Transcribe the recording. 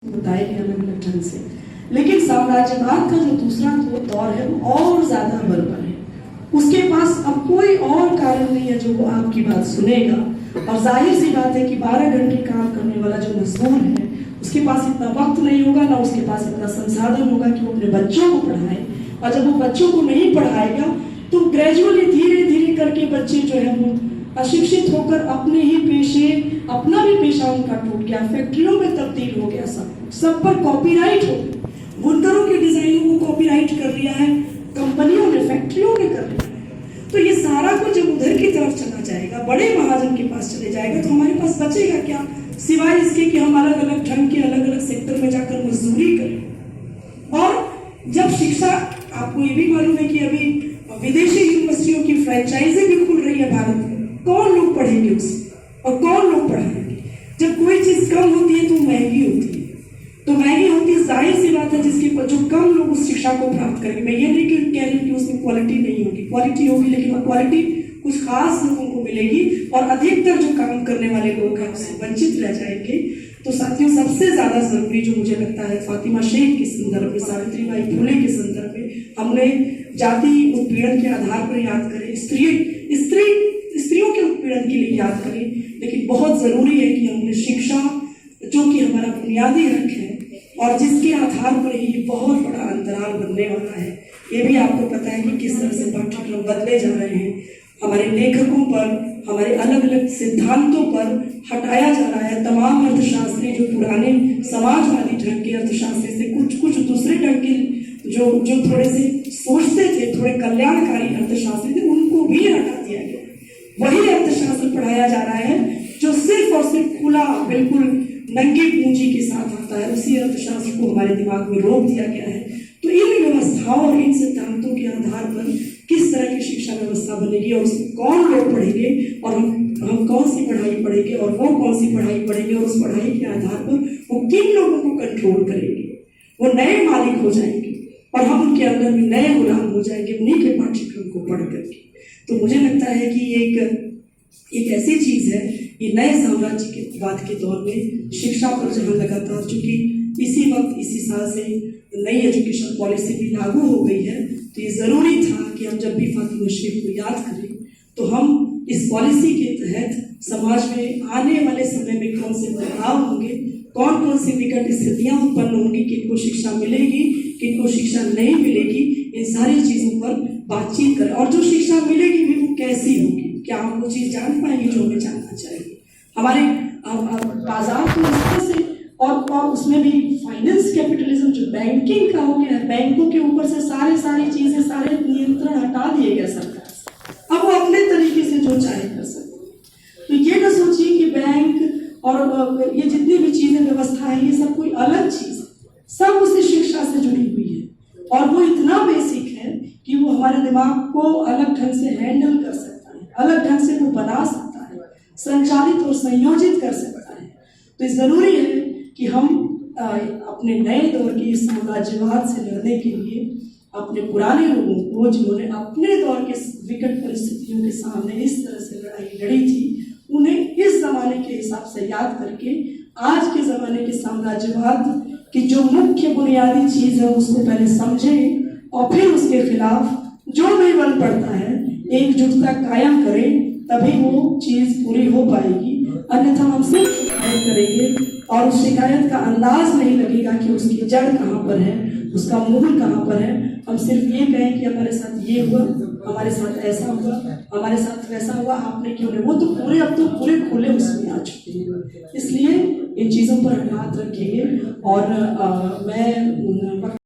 बताएंगे अलग अलग ढंग से। लेकिन साम्राज्यवाद का जो दूसरा दौर है वो और ज्यादा बर्बर है। उसके पास अब कोई और कारण नहीं है जो वो आपकी बात सुनेगा। और जाहिर सी बात है कि 12 घंटे काम करने वाला जो मजदूर है उसके पास इतना वक्त नहीं होगा, ना उसके पास इतना संसाधन होगा कि वो अपने बच्चों को पढ़ाए। और जब वो बच्चों को नहीं पढ़ाएगा तो ग्रेजुअली धीरे धीरे करके बच्चे जो है वो अशिक्षित होकर अपने ही पेशे, अपना भी पेशा उनका टूट गया, फैक्ट्रियों में तब्दील हो गया, सब पर कॉपीराइट हो गया। बुनकरों के डिजाइनों को कॉपीराइट कर लिया है कंपनियों ने, फैक्ट्रियों ने कर लिया है। तो ये सारा कुछ जब उधर की तरफ चला जाएगा, बड़े महाजन के पास चले जाएगा, तो हमारे पास बचेगा क्या सिवाय इसके कि हम अलग अलग ढंग के अलग अलग सेक्टर में जाकर मजदूरी करें। और जब शिक्षा, आपको ये भी मालूम है कि अभी विदेशी यूनिवर्सिटियों की फ्रेंचाइजी भी खुल रही है भारत में, कौन लोग पढ़ेंगे उसे और कौन लोग पढ़ाएंगे? जब कोई चीज कम होती है तो महंगी होती है, तो महंगी होती है, जाहिर सी बात है जिसके जो कम लोग उस शिक्षा को प्राप्त करेंगे। मैं ये नहीं कह रही कि उसमें क्वालिटी नहीं होगी, क्वालिटी होगी, लेकिन वो क्वालिटी कुछ खास लोगों को मिलेगी और अधिकतर जो काम करने वाले लोग हैं उससे वंचित रह जाएंगे। तो साथियों, सबसे ज्यादा जरूरी जो मुझे लगता है फातिमा शेख के संदर्भ में, सावित्रीबाई फुले के संदर्भ में, हमने जाति उत्पीड़न के आधार पर याद करें, स्त्रियों के उत्पीड़न के लिए याद करें, लेकिन बहुत जरूरी है कि हमने शिक्षा, जो कि हमारा बुनियादी हक है और जिसके आधार पर ही बहुत बड़ा अंतराल बनने वाला है। ये भी आपको पता है कि किस तरह से पाठ्यक्रम बदले जा रहे हैं, हमारे लेखकों पर, हमारे अलग अलग सिद्धांतों पर हटाया जा रहा है। तमाम अर्थशास्त्री जो पुराने समाजवादी ढंग के अर्थशास्त्री से कुछ दूसरे ढंग के जो थोड़े से सोचते थे, थोड़े कल्याणकारी अर्थशास्त्री थे, उनको भी हटा दिया गया। वही अर्थशास्त्र पढ़ाया जा रहा है जो सिर्फ और सिर्फ खुला, बिल्कुल नंगी पूंजी के साथ आता है। उसी अर्थशास्त्र को हमारे दिमाग में रोक दिया गया है। तो इन व्यवस्थाओं और इन सिद्धांतों के आधार पर किस तरह की शिक्षा व्यवस्था बनेगी और उसमें कौन लोग पढ़ेंगे और हम कौन सी पढ़ाई पढ़ेंगे और वो कौन सी पढ़ाई पढ़ेंगे और उस पढ़ाई के आधार पर वो किन लोगों को कंट्रोल करेंगे, वो नए मालिक हो जाएंगे और हम उनके अंदर भी नए गुलाम हो जाएंगे उन्हीं के पाठ्यक्रम को पढ़ करके। तो मुझे लगता है कि एक ऐसी चीज है, ये नए साम्राज्यवाद के दौर में शिक्षा पर जहाँ लगातार, चूंकि इसी वक्त इसी साल से नई एजुकेशन पॉलिसी भी लागू हो गई है, तो ये जरूरी था कि हम जब भी फातिमा शेख को याद करें तो हम इस पॉलिसी के तहत समाज में आने वाले समय में कौन से बदलाव होंगे, कौन कौन सी विकट स्थितियां उत्पन्न होंगी, किनको शिक्षा मिलेगी, किनको शिक्षा नहीं मिलेगी, इन सारी चीजों पर बातचीत करें। और जो शिक्षा मिलेगी भी वो कैसी होगी, क्या हम वो चीज जान पाएंगे जो हमें जानना चाहिए। हमारे बाजार को इस तरह से और उसमें भी फाइनेंस कैपिटलिज्म जो बैंकिंग का हो गया है, बैंकों के ऊपर से सारी चीजें, सारे नियंत्रण हटा दिए गए सरकार से। अब वो अपने तरीके से जो चाहे कर सकते हैं। तो ये ना सोचिए कि बैंक और ये जितनी भी चीजें व्यवस्था है ये सब कोई अलग चीज है, सब उसी शिक्षा से जुड़ी हुई है और वो इतना बेसिक है कि वो हमारे दिमाग को अलग ढंग से हैंडल कर सकता है, अलग ढंग से वो बना सकता है, संचालित और संयोजित कर सकता है। तो जरूरी है कि हम अपने नए दौर के इस साम्राज्यवाद से लड़ने के लिए अपने पुराने लोगों को, जिन्होंने अपने दौर के विकट परिस्थितियों के सामने इस तरह से लड़ाई लड़ी थी, उन्हें इस जमाने के हिसाब से याद करके आज के जमाने के साम्राज्यवाद की जो मुख्य बुनियादी चीज है उसको पहले समझें और फिर उसके खिलाफ जो भी बन पड़ता है एकजुटता कायम करें, तभी वो चीज पूरी हो पाएगी। अन्यथा हम सिर्फ शिकायत करेंगे और उस शिकायत का अंदाज नहीं लगेगा कि उसकी जड़ कहाँ पर है, उसका मूल कहाँ पर है। हम सिर्फ ये कहें कि हमारे साथ ये हुआ, हमारे साथ ऐसा हुआ, हमारे साथ वैसा हुआ, आपने क्यों नहीं, वो तो अब तो पूरे खुले उसमें आ चुके हैं। इसलिए इन चीज़ों पर हाथ रखेंगे और मैं